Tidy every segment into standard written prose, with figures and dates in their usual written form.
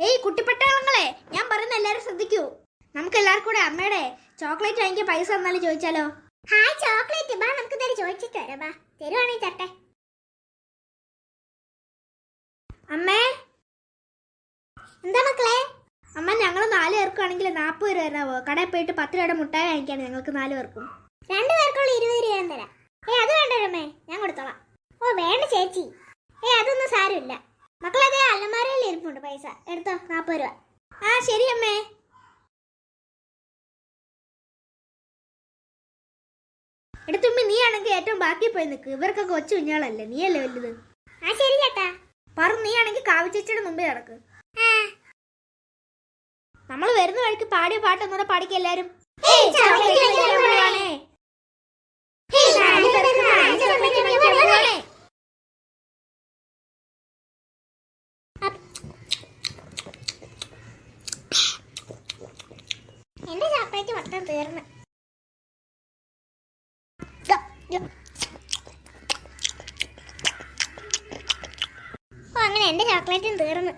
ഏയ് കുട്ടിപ്പട്ടാളങ്ങളെ, ഞാൻ പറയുന്ന എല്ലാരും ശ്രദ്ധിക്കൂ. നമുക്ക് എല്ലാവർക്കും കൂടെ അമ്മയുടെ ചോക്ലേറ്റ് വാങ്ങിക്കാൻ പൈസ തന്നാലും ചോദിച്ചാലോ? ഹായ് ചോക്ലേറ്റ്, ബാ നമുക്ക് തരും, ചോദിച്ചിട്ട് വരാം. ബാ തരുവാണെങ്കിൽ തട്ടെ. അമ്മേ, എന്താ മക്കളെ? അമ്മ ഞങ്ങൾ 4 പേർക്കാണെങ്കിൽ 40 രൂപ തരാവോ? കടയിൽ പോയിട്ട് 10 രൂപയുടെ മുട്ടായി വാങ്ങിക്കാണ് ഞങ്ങൾക്ക് 4 പേർക്കും. 2 പേർക്കുള്ള 20 രൂപ ഞാൻ തരാം. അത് വേണ്ട രമേ, ഞാൻ കൊടുത്തോളാം. ഓ വേണ്ട ചേച്ചി, അതൊന്നും സാരമില്ല. മക്കളതേ അലമാരയിൽ ഇരിപ്പുണ്ട്, പൈസ എടുത്തോ, 40 രൂപ. ആ ശരി അമ്മേ. എടുത്തുമ്മി, നീ ആണെങ്കിൽ ഏറ്റവും ബാക്കി പോയി നിൽക്ക്. ഇവർക്കൊക്കെ കൊച്ചു കുഞ്ഞാളല്ലേ, നീയല്ലേ വലുത്. ആ ശരി ചേട്ടാ. പറ, നീ ആണെങ്കിൽ കാവിച്ചേച്ചിയുടെ മുമ്പേ നടക്ക്. നമ്മൾ വരുന്ന വഴിക്ക് പാടിയ പാട്ടൊന്നുകൂടെ പാടിക്ക എല്ലാരും. എന്റെ ചോക്ലേറ്റ് മൊത്തം തീർന്നു. ഓ അങ്ങനെ എന്റെ ചോക്ലേറ്റും തീർന്നു.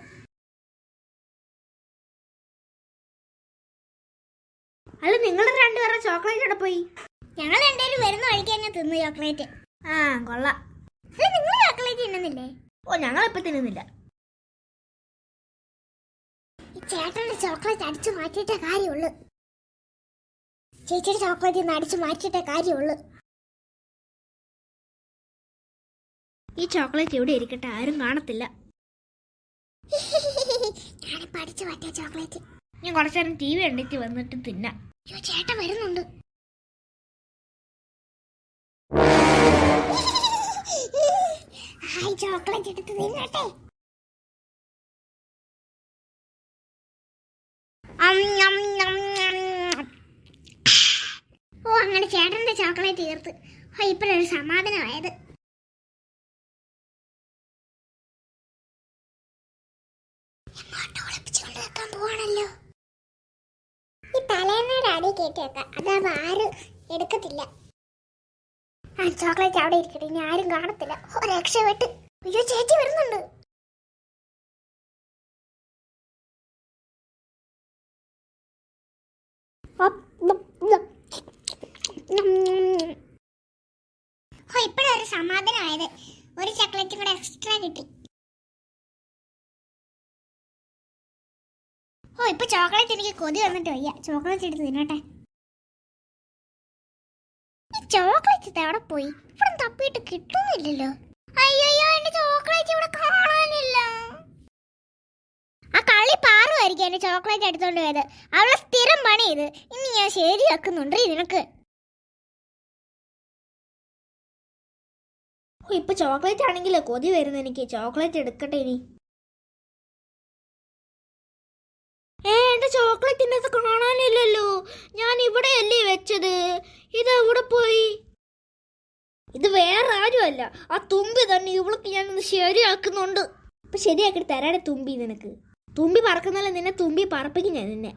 അല്ല, നിങ്ങൾ രണ്ടുപേരുടെ ചോക്ലേറ്റ് എവിടെ പോയി? ഞങ്ങൾ രണ്ടുപേരും വരുന്ന വഴിക്ക് തന്നെ തിന്നു ചോക്ലേറ്റ്. ആ കൊള്ളാം. അല്ല നിങ്ങൾ ചോക്ലേറ്റ് തിന്നുന്നില്ലേ? ഓ ഞങ്ങളിപ്പോ തിന്നുന്നില്ല. ഈ ചേട്ടന്റെ ചോക്ലേറ്റ് അടിച്ചു മാറ്റിയിട്ടേ കാര്യമുള്ളൂ. ചേച്ചിയുടെ ചോക്ലേറ്റ് ഇന്ന് അടിച്ചു മാറ്റിയിട്ടേ കാര്യമുള്ളൂ. ഈ ചോക്ലേറ്റ് ഇവിടെ ഇരിക്കട്ടെ, ആരും കാണത്തില്ല. ഞാനിപ്പോ അടിച്ചു മാറ്റിയ ചോക്ലേറ്റ് ഞാൻ കുറച്ചേരം TV കണ്ടിട്ട് വന്നിട്ട് തിന്നാം. അയ്യോ ചേട്ടൻ വരുന്നുണ്ട്. ഹായ് ചോക്ലേറ്റ് എടുത്ത് തിന്നട്ടെ. ഓ അങ്ങനെ ചേട്ടന്റെ ചോക്ലേറ്റ് തീർത്ത്. ഓ ഇപ്പോഴൊരു സമാധാനമായത്. പോവാണല്ലോ. ഈ തലേന്നയുടെ അടി കേട്ടേക്കാം, അതാവുമ്പോ ആരും എടുക്കത്തില്ല. ആ ചോക്ലേറ്റ് അവിടെ ഇരിക്കട്ടെ, ഇനി ആരും കാണത്തില്ല. ഓ രക്ഷപ്പെട്ട്. അയ്യോ ചേച്ചി വരുന്നുണ്ട്. ഓ ഇപ്പോഴൊരു സമാധാനമായത്. ഒരു ചോക്ലേറ്റും കൂടെ എക്സ്ട്രാ കിട്ടി. ഓ ഇപ്പൊ ചോക്ലേറ്റ് എനിക്ക് കൊതി വന്നിട്ട് വയ്യ. ചോക്ലേറ്റ് എടുത്ത് തിന്നട്ടെ. ചോക്ലേറ്റ് എവിടെ പോയി? ഇവിടെ തപ്പിയിട്ട് കിട്ടുന്നില്ലല്ലോ. അയ്യോ എന്റെ ചോക്ലേറ്റ് ഇവിടെ കാണാനില്ല. ആ കളി പാറുമായിരിക്കും എന്റെ ചോക്ലേറ്റ് എടുത്തോണ്ട് പോയത്. അവളെ സ്ഥിരം പണി ഇത്. ഇനി ഞാൻ ശരിയാക്കുന്നുണ്ട് നിനക്ക്. ഓ ഇപ്പൊ ചോക്ലേറ്റ് ആണെങ്കിലോ കൊതി വരുന്ന എനിക്ക്. ചോക്ലേറ്റ് എടുക്കട്ടെ ഇനി. എന്റെ ചോക്ലേറ്റിന്റെ അത് കാണാനില്ലല്ലോ. ഞാൻ ഇവിടെയല്ലേ വെച്ചത്. ഇതെവിടെ പോയി? ഇത് വേറെ ആരുമല്ല, ആ തുമ്പി തന്നെ. ഇവൾക്ക് ഞാനൊന്ന് ശരിയാക്കുന്നുണ്ട്. അപ്പൊ ശരിയാക്കി തരാടെ തുമ്പി. നിനക്ക് തുമ്പി പറക്കുന്നല്ലേ, നിന്നെ തുമ്പി പറപ്പിക്കും ഞാൻ നിന്നെ.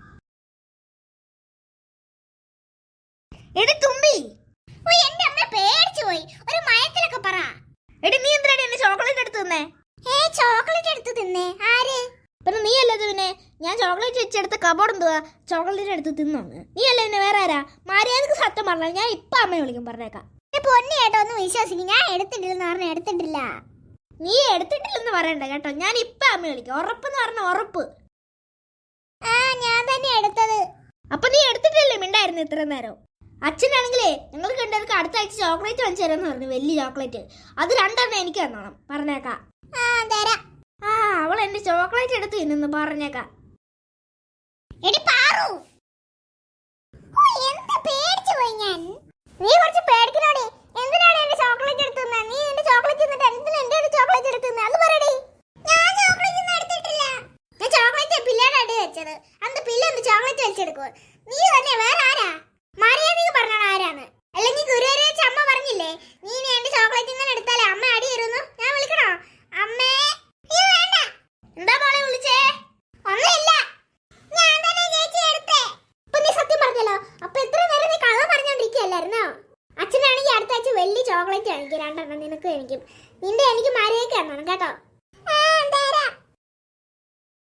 എടി തുമ്പി. ഓ എന്റെ അമ്മ പേടിച്ചു പോയി. ഒരു മയത്തിലൊക്കെ പറ. എടി നീ എന്തിനാടി എന്നെ ചോക്ലേറ്റ് എടുത്ത് തിന്നേ? ചോക്ലേറ്റ് എടുത്ത് തിന്നേ? ആര്? പിന്നെ നീ അല്ലത്. പിന്നെ ഞാൻ ചോക്ലേറ്റ് വെച്ചെടുത്ത് കബോർഡ് എന്തുവാ ചോക്ലേറ്റ് എടുത്ത് തിന്നോന്ന്? നീ അല്ല പിന്നെ വേറെ ആരാ? മര്യാദക്ക് സത്യം പറഞ്ഞാൽ ഞാൻ ഇപ്പൊ അമ്മയെ വിളിക്കും, പറഞ്ഞേക്കാം. പൊന്നി കേട്ടോ, ഒന്ന് വിശ്വസിക്കും. ഞാൻ എടുത്തിട്ടില്ലെന്ന് പറഞ്ഞ എടുത്തിട്ടില്ല. നീ എടുത്തിട്ടില്ലെന്ന് പറയണ്ട കേട്ടോ. ഞാൻ ഇപ്പൊ അമ്മയെ വിളിക്കാം. ഉറപ്പെന്ന് പറഞ്ഞ ഉറപ്പ്. ഞാൻ തന്നെ എടുത്തത്. അപ്പൊ നീ എടുത്തിട്ടില്ലേ മിണ്ടായിരുന്നു ഇത്ര നേരം? അച്ഛനാണെങ്കിലേ ഞങ്ങൾ കണ്ടവർക്ക് അടുത്ത ആഴ്ച ചോക്ലേറ്റ് വാങ്ങിച്ചു തരാന്ന് പറഞ്ഞു, വലിയ ചോക്ലേറ്റ്. അത് 2 എനിക്ക് തന്നോണം, പറഞ്ഞേക്കാം. അവൾ എന്റെ ചോക്ലേറ്റ് എടുത്ത് തിന്നു, പറഞ്ഞേക്കാം. നീ കുറച്ച് പേടിക്കണോടി. എന്തിനാണ് എന്റെ ചോക്ലേറ്റ് എടുത്ത് തിന്നാ? നീ എന്റെ ചോക്ലേറ്റ് തിന്നിട്ട് എന്തിനാ എന്റെ ചോക്ലേറ്റ് എടുത്ത് തിന്നാ? അത് പറയടി. ഞാൻ ചോക്ലേറ്റ് ഒന്നും എടുത്തിട്ടില്ല. ഞാൻ ചോക്ലേറ്റ് പിള്ളേരുടെ അടി വെച്ചത്. അന്ന് പിള്ള എന്ത് ചോക്ലേറ്റ് വെച്ചെടുക്കുവോ? നീ തന്നെ, വേറെ ആരാ? മര്യാദക്ക് പറഞ്ഞോണം ആരാന്ന്. അല്ലെങ്കിൽ ഗുരുവായൂർ വെച്ച് അമ്മ പറഞ്ഞില്ലേ, നീ എന്റെ ചോക്ലേറ്റ് ഇങ്ങനെ എടുത്താലേ അമ്മ അടി തരുന്നു. ഞാൻ വിളിക്കണോ അമ്മേ? വേണ്ട. എന്താ മോളെ വിളിച്ചേ? ഒന്നുമില്ല, ഞാൻ തന്നെ ചേച്ചി എടുത്തേ. ഇപ്പൊ നീ സത്യം പറഞ്ഞല്ലോ. അപ്പൊ എത്ര നേരം നീ കള്ളം പറഞ്ഞോണ്ടിരിക്കുകയല്ലായിരുന്നോ? അച്ഛനാണെങ്കിൽ അടുത്ത ആഴ്ച വലിയ ചോക്ലേറ്റ് വാങ്ങിക്കും, 2 നിനക്കും എനിക്കും. നിന്റെ എനിക്ക് മര്യാദയ്ക്ക് തന്നണം കേട്ടോ.